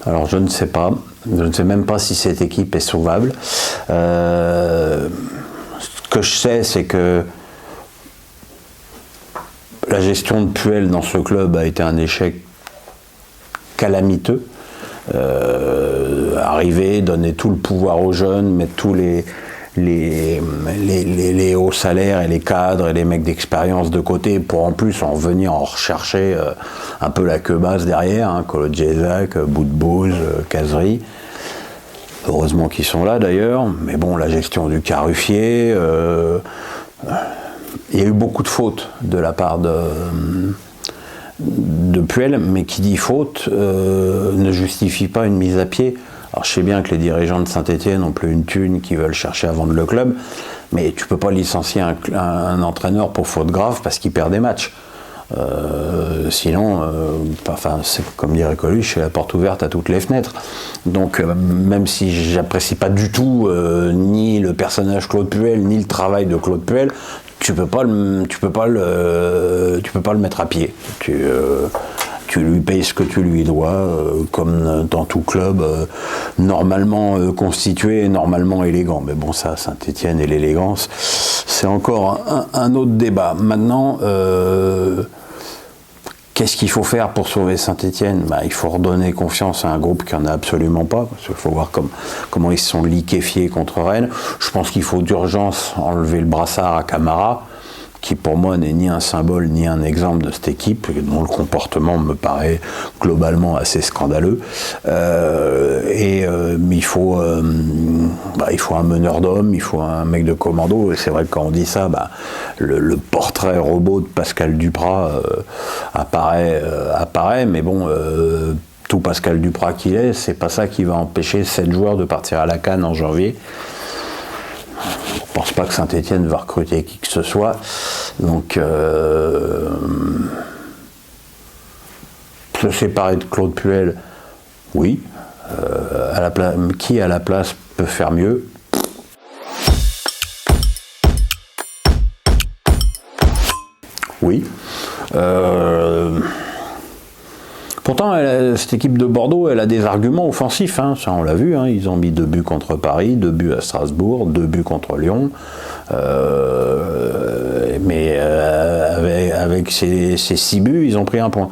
Alors je ne sais pas. Je ne sais même pas si cette équipe est sauvable. Ce que je sais, c'est que la gestion de Puel dans ce club a été un échec calamiteux. Arriver, donner tout le pouvoir aux jeunes, mettre tous les hauts salaires et les cadres et les mecs d'expérience de côté pour en plus en venir en rechercher un peu la queue basse derrière, hein, Kolo Djezak, Boudbouz, Kazri. Heureusement qu'ils sont là d'ailleurs, mais bon, la gestion du Caruffier, il y a eu beaucoup de fautes de la part de Puel, mais qui dit faute ne justifie pas une mise à pied. Alors je sais bien que les dirigeants de Saint-Étienne ont plus une thune, qui veulent chercher à vendre le club, mais tu peux pas licencier un entraîneur pour faute grave parce qu'il perd des matchs. Sinon, c'est comme dirait Coluche, c'est la porte ouverte à toutes les fenêtres. Donc même si j'apprécie pas du tout ni le personnage Claude Puel, ni le travail de Claude Puel, tu peux pas le mettre à pied. Tu lui payes ce que tu lui dois, comme dans tout club normalement constitué et normalement élégant. Mais bon, ça, Saint-Étienne et l'élégance, c'est encore un autre débat. Maintenant, qu'est-ce qu'il faut faire pour sauver Saint-Étienne ? Il faut redonner confiance à un groupe qui n'en a absolument pas, parce qu'il faut voir comment ils se sont liquéfiés contre Rennes. Je pense qu'il faut d'urgence enlever le brassard à Camara, qui pour moi n'est ni un symbole ni un exemple de cette équipe, dont le comportement me paraît globalement assez scandaleux. Mais il faut un meneur d'hommes, il faut un mec de commando, et c'est vrai que quand on dit ça, le portrait robot de Pascal Duprat apparaît, mais bon, tout Pascal Duprat qu'il est, c'est pas ça qui va empêcher 7 joueurs de partir à la CAN en janvier. Je ne pense pas que Saint-Étienne va recruter qui que ce soit. Donc, se séparer de Claude Puel, oui. Qui à la place peut faire mieux ? Oui. Pourtant, cette équipe de Bordeaux, elle a des arguments offensifs, hein, ça on l'a vu, hein, ils ont mis 2 buts contre Paris, 2 buts à Strasbourg, 2 buts contre Lyon, mais avec ces 6 buts, ils ont pris 1 point.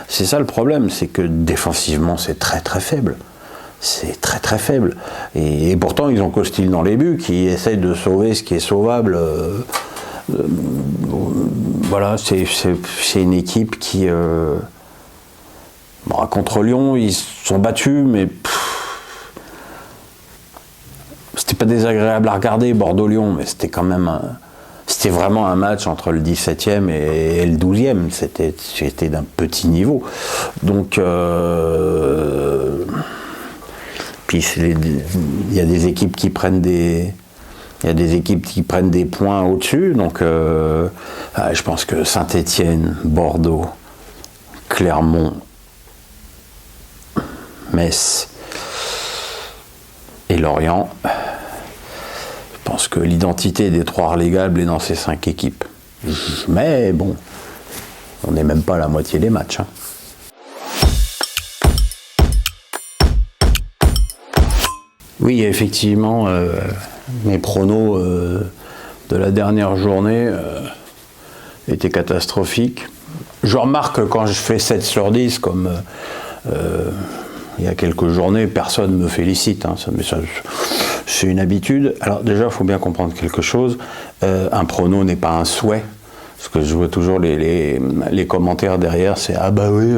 C'est ça le problème, c'est que défensivement, c'est très très faible. C'est très très faible. Et pourtant, ils ont Costil dans les buts, qui essaye de sauver ce qui est sauvable. Voilà, c'est une équipe qui... contre Lyon, ils se sont battus, mais c'était pas désagréable à regarder, Bordeaux-Lyon, mais c'était quand même c'était vraiment un match entre le 17e et le 12e, c'était d'un petit niveau. Donc, puis il y a des équipes qui prennent des points au-dessus, donc je pense que Saint-Étienne, Bordeaux, Clermont, Metz et Lorient, je pense que l'identité des 3 relégables est dans ces 5 équipes. Mais bon, on n'est même pas à la moitié des matchs. Hein. Oui, effectivement, mes pronos de la dernière journée étaient catastrophiques. Je remarque que quand je fais 7 sur 10, comme... il y a quelques journées, personne ne me félicite, hein, c'est une habitude. Alors déjà, il faut bien comprendre quelque chose, un prono n'est pas un souhait, parce que je vois toujours les commentaires derrière, c'est « Ah bah oui,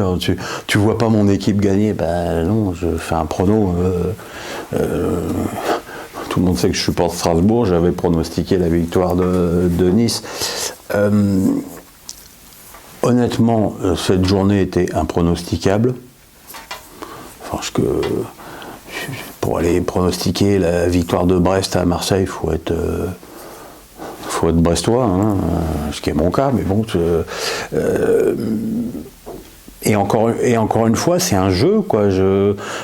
tu vois pas mon équipe gagner ». Ben non, je fais un prono, tout le monde sait que je supporte Strasbourg, j'avais pronostiqué la victoire de Nice. Honnêtement, cette journée était impronosticable. Parce que pour aller pronostiquer la victoire de Brest à Marseille, il faut être brestois, hein, ce qui est mon cas, mais bon. Et encore une fois, c'est un jeu, quoi.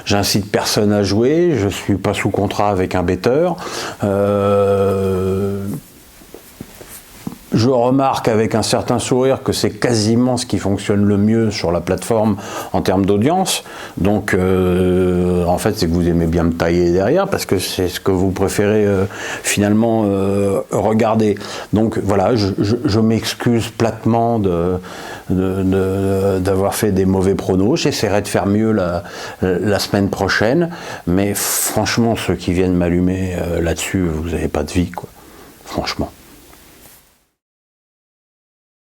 J'incite personne à jouer, je suis pas sous contrat avec un betteur. Je remarque avec un certain sourire que c'est quasiment ce qui fonctionne le mieux sur la plateforme en termes d'audience. Donc, en fait, c'est que vous aimez bien me tailler derrière parce que c'est ce que vous préférez finalement regarder. Donc, voilà, je m'excuse platement d'avoir fait des mauvais pronos. J'essaierai de faire mieux la semaine prochaine. Mais franchement, ceux qui viennent m'allumer là-dessus, vous n'avez pas de vie, quoi. Franchement.